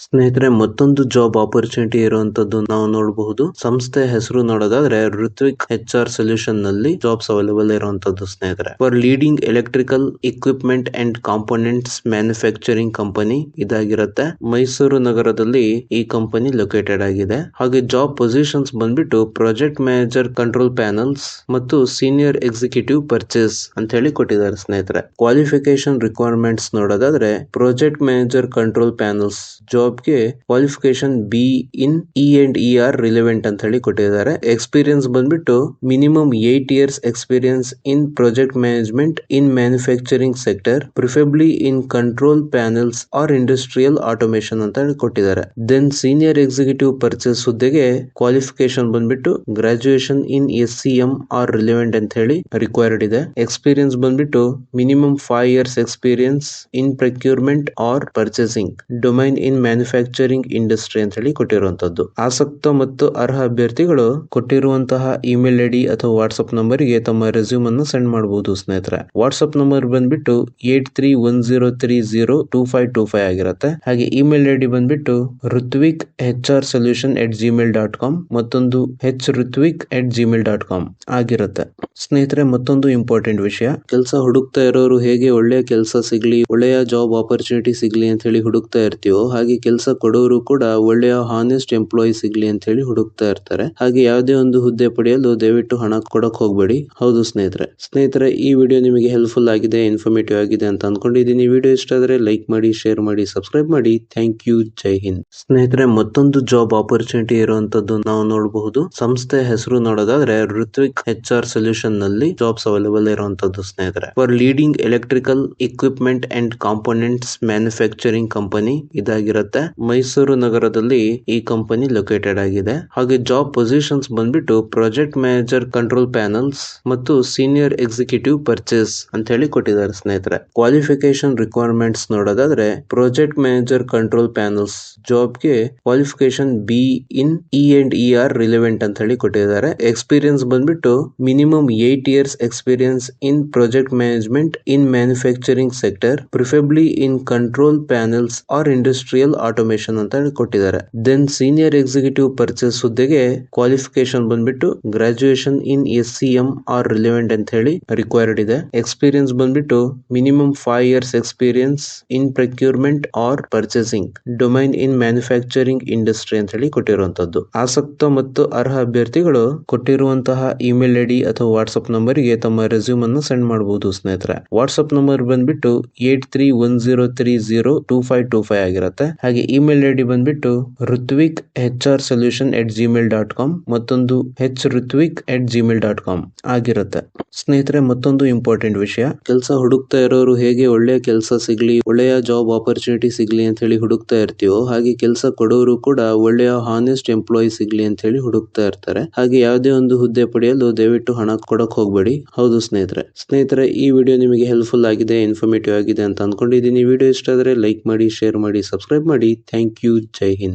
ಸ್ನೇಹಿತರೆ, ಮತ್ತೊಂದು job opportunity ಇರುವಂತದ್ದು ನಾವು ನೋಡಬಹುದು. ಸಂಸ್ಥೆ ಹೆಸರು ನೋಡೋದಾದ್ರೆ ಋತ್ವಿಕ್ HR ಸೊಲ್ಯೂಷನ್ ನಲ್ಲಿ ಜಾಬ್ಸ್ ಅವೈಲೇಬಲ್ ಇರುವಂತದ್ದು ಸ್ನೇಹಿತರೆ. For leading electrical equipment and components manufacturing company ಇದಾಗಿರುತ್ತೆ. ಮೈಸೂರು ನಗರದಲ್ಲಿ ಈ ಕಂಪನಿ ಲೊಕೇಟೆಡ್ ಆಗಿದೆ. ಹಾಗೆ ಜಾಬ್ ಪೊಸಿಷನ್ಸ್ ಬಂದ್ಬಿಟ್ಟು ಪ್ರಾಜೆಕ್ಟ್ ಮ್ಯಾನೇಜರ್ ಕಂಟ್ರೋಲ್ ಪ್ಯಾನಲ್ಸ್ ಮತ್ತು ಸೀನಿಯರ್ ಎಕ್ಸಿಕ್ಯೂಟಿವ್ ಪರ್ಚೇಸ್ ಅಂತ ಹೇಳಿ ಕೊಟ್ಟಿದ್ದಾರೆ ಸ್ನೇಹಿತರೆ. ಕ್ವಾಲಿಫಿಕೇಶನ್ ರಿಕ್ವೈರ್ಮೆಂಟ್ಸ್ ನೋಡೋದಾದ್ರೆ ಪ್ರಾಜೆಕ್ಟ್ ಮ್ಯಾನೇಜರ್ ಕಂಟ್ರೋಲ್ ಪ್ಯಾನಲ್ಸ್ ಜಾಬ್ಗೆ qualification B in E&ER relevant ಅಂತ ಹೇಳಿ ಕೊಟ್ಟಿದ್ದಾರೆ. ಎಕ್ಸ್ಪೀರಿಯನ್ಸ್ ಬಂದ್ಬಿಟ್ಟು minimum 8 years experience in project management in manufacturing sector, preferably in control panels or industrial automation ಅಂತ ಹೇಳಿ ಕೊಟ್ಟಿದ್ದಾರೆ. ದೆನ್ ಸೀನಿಯರ್ ಎಕ್ಸಿಕ್ಯೂಟಿವ್ ಪರ್ಚೇಸ್ ಹುದ್ದೆಗೆ ಕ್ವಾಲಿಫಿಕೇಶನ್ ಬಂದ್ಬಿಟ್ಟು graduation in SCM or relevant ಅಂತ ಹೇಳಿ ರಿಕ್ವೈರ್ಡ್ ಇದೆ. ಎಕ್ಸ್ಪೀರಿಯನ್ಸ್ ಬಂದ್ಬಿಟ್ಟು minimum 5 years experience in procurement or purchasing domain in manufacturing industry ಅಂತ ಹೇಳಿ ಕೊಟ್ಟಿರುವಂತದ್ದು. ಆಸಕ್ತ ಮತ್ತು ಅರ್ಹ ಅಭ್ಯರ್ಥಿಗಳು ಕೊಟ್ಟಿರುವಂತಹ ಇಮೇಲ್ ಐಡಿ ಅಥವಾ ವಾಟ್ಸ್ಆಪ್ ನಂಬರ್ ಗೆ ತಮ್ಮ ರೆಸ್ಯೂಮ್ ಅನ್ನು ಸೆಂಡ್ ಮಾಡಬಹುದು ಸ್ನೇಹಿತರೆ. ವಾಟ್ಸ್ಆಪ್ ನಂಬರ್ ಬಂದ್ಬಿಟ್ಟು 8310302525 ಆಗಿರುತ್ತೆ. ಹಾಗೆ ಇಮೇಲ್ ಐಡಿ ಬಂದ್ಬಿಟ್ಟು ಋತ್ವಿಕ್ HRSolution@gmail.com ಮತ್ತೊಂದು hrutvik@gmail.com ಆಗಿರುತ್ತೆ ಸ್ನೇಹಿತರೆ. ಮತ್ತೊಂದು ಇಂಪಾರ್ಟೆಂಟ್ ವಿಷಯ, ಕೆಲಸ ಹುಡುಕ್ತಾ ಇರೋರು ಹೇಗೆ ಒಳ್ಳೆಯ ಕೆಲಸ ಸಿಗ್ಲಿ, ಒಳ್ಳೆಯ ಜಾಬ್ ಆಪರ್ಚುನಿಟಿ ಸಿಗ್ಲಿ ಅಂತ ಹೇಳಿ ಹುಡುಕ್ತಾ ಇರ್ತೀವೋ, ಹಾಗೆ ಕೆಲಸ ಕೊಡೋರು ಕೂಡ ಒಳ್ಳೆಯ ಹಾನೆಸ್ಟ್ ಎಂಪ್ಲಾಯಿ ಸಿಗ್ಲಿ ಅಂತ ಹೇಳಿ ಹುಡುಕ್ತಾ ಇರ್ತಾರೆ. ಹಾಗೆ ಯಾವುದೇ ಒಂದು ಹುದ್ದೆ ಪಡೆಯಲು ದಯವಿಟ್ಟು ಹಣ ಕೊಡಕ್ ಹೋಗ್ಬೇಡಿ. ಹೌದು ಸ್ನೇಹಿತರೆ, ಈ ವಿಡಿಯೋ ನಿಮಗೆ ಹೆಲ್ಪ್ಫುಲ್ ಆಗಿದೆ, ಇನ್ಫಾರ್ಮೇಟಿವ್ ಆಗಿದೆ ಅಂತ ಅನ್ಕೊಂಡಿದ್ದೀನಿ. ವಿಡಿಯೋ ಇಷ್ಟ ಆದ್ರೆ ಲೈಕ್ ಮಾಡಿ, ಶೇರ್ ಮಾಡಿ, ಸಬ್ಸ್ಕ್ರೈಬ್ ಮಾಡಿ. Thank you. ಜೈ ಹಿಂದ್. ಸ್ನೇಹಿತರೆ, ಮತ್ತೊಂದು ಜಾಬ್ ಆಪರ್ಚುನಿಟಿ ಇರುವಂತದ್ದು ನಾವು ನೋಡಬಹುದು. ಸಂಸ್ಥೆ ಹೆಸರು ನೋಡೋದಾದ್ರೆ ಋತ್ವಿಕ್ HR ಸೊಲ್ಯೂಷನ್ ನಲ್ಲಿ ಜಾಬ್ಸ್ ಅವೈಲೇಬಲ್ ಇರುವಂತದ್ದು ಸ್ನೇಹಿತರೆ. For leading electrical equipment and components manufacturing company ಇದಾಗಿರುತ್ತೆ. ಮೈಸೂರು ನಗರದಲ್ಲಿ ಈ ಕಂಪನಿ ಲೊಕೇಟೆಡ್ ಆಗಿದೆ. ಹಾಗೆ ಜಾಬ್ ಪೊಸಿಷನ್ಸ್ ಬಂದ್ಬಿಟ್ಟು ಪ್ರಾಜೆಕ್ಟ್ ಮ್ಯಾನೇಜರ್ ಕಂಟ್ರೋಲ್ ಪ್ಯಾನಲ್ಸ್ ಮತ್ತು ಸೀನಿಯರ್ ಎಕ್ಸಿಕ್ಯೂಟಿವ್ ಪರ್ಚೇಸ್ ಅಂತ ಹೇಳಿ ಕೊಟ್ಟಿದ್ದಾರೆ ಸ್ನೇಹಿತರೆ. ಕ್ವಾಲಿಫಿಕೇಶನ್ ರಿಕ್ವೈರ್ಮೆಂಟ್ಸ್ ನೋಡೋದಾದ್ರೆ ಪ್ರಾಜೆಕ್ಟ್ ಮ್ಯಾನೇಜರ್ ಕಂಟ್ರೋಲ್ ಪ್ಯಾನಲ್ಸ್ ಜಾಬ್ಗೆ qualification B in E&ER relevant ಅಂತ ಹೇಳಿ ಕೊಟ್ಟಿದ್ದಾರೆ. ಎಕ್ಸ್ಪೀರಿಯನ್ಸ್ ಬಂದ್ಬಿಟ್ಟು minimum 8 years experience in project management in manufacturing sector, preferably in control panels or industrial automation ಅಂತ ಹೇಳಿ ಕೊಟ್ಟಿದ್ದಾರೆ. ದೆನ್ ಸೀನಿಯರ್ ಎಕ್ಸಿಕ್ಯೂಟಿವ್ ಪರ್ಚೇಸ್ ಹುದ್ದೆಗೆ ಕ್ವಾಲಿಫಿಕೇಶನ್ ಬಂದ್ಬಿಟ್ಟು graduation in SCM or relevant ಅಂತ ಹೇಳಿ ರಿಕ್ವೈರ್ಡ್ ಇದೆ. ಎಕ್ಸ್ಪೀರಿಯನ್ಸ್ ಬಂದ್ಬಿಟ್ಟು minimum 5 years experience in procurement or purchasing domain in manufacturing industry ಅಂತ ಹೇಳಿ ಕೊಟ್ಟಿರುವಂತದ್ದು. ಆಸಕ್ತ ಮತ್ತು ಅರ್ಹ ಅಭ್ಯರ್ಥಿಗಳು ಕೊಟ್ಟಿರುವಂತಹ ಇಮೇಲ್ ಐಡಿ ಅಥವಾ ವಾಟ್ಸ್ಆಪ್ ನಂಬರ್ ಗೆ ತಮ್ಮ ರೆಸ್ಯೂಮ್ ಅನ್ನು ಸೆಂಡ್ ಮಾಡಬಹುದು ಸ್ನೇಹಿತರೆ. ವಾಟ್ಸ್ಆಪ್ ನಂಬರ್ ಬಂದ್ಬಿಟ್ಟು 8310302525 ಆಗಿರುತ್ತೆ. ಹಾಗೆ ಇಮೇಲ್ ಐಡಿ ಬಂದ್ಬಿಟ್ಟು ಋತ್ವಿಕ್ HRSolution@gmail.com ಮತ್ತೊಂದು hrutvik@gmail.com ಆಗಿರುತ್ತೆ ಸ್ನೇಹಿತರೆ. ಮತ್ತೊಂದು ಇಂಪಾರ್ಟೆಂಟ್ ವಿಷಯ, ಕೆಲಸ ಹುಡುಕ್ತಾ ಇರೋರು ಹೇಗೆ ಒಳ್ಳೆಯ ಕೆಲಸ ಸಿಗ್ಲಿ, ಒಳ್ಳೆಯ ಜಾಬ್ ಆಪರ್ಚುನಿಟಿ ಸಿಗ್ಲಿ ಅಂತ ಹೇಳಿ ಹುಡುಕ್ತಾ ಇರ್ತೀವೋ, ಹಾಗೆ ಕೆಲಸ ಕೊಡೋರು ಕೂಡ ಒಳ್ಳೆಯ ಹಾನೆಸ್ಟ್ ಎಂಪ್ಲಾಯಿ ಸಿಗ್ಲಿ ಅಂತ ಹೇಳಿ ಹುಡುಕ್ತಾ ಇರ್ತಾರೆ. ಹಾಗೆ ಯಾವುದೇ ಒಂದು ಹುದ್ದೆ ಪಡೆಯಲು ದಯವಿಟ್ಟು ಹಣ ಕೊಡಕ್ ಹೋಗ್ಬೇಡಿ. ಹೌದು ಸ್ನೇಹಿತರೆ, ಈ ವಿಡಿಯೋ ನಿಮಗೆ ಹೆಲ್ಪ್ಫುಲ್ ಆಗಿದೆ, ಇನ್ಫಾರ್ಮೇಟಿವ್ ಆಗಿದೆ ಅಂತ ಅನ್ಕೊಂಡಿದ್ದೀನಿ. ವಿಡಿಯೋ ಇಷ್ಟ ಆದ್ರೆ ಲೈಕ್ ಮಾಡಿ, ಶೇರ್ ಮಾಡಿ, ಸಬ್ಸ್ಕ್ರೈಬ್ ಮಾಡಿ. Thank you. ಜೈ ಹಿಂದ್.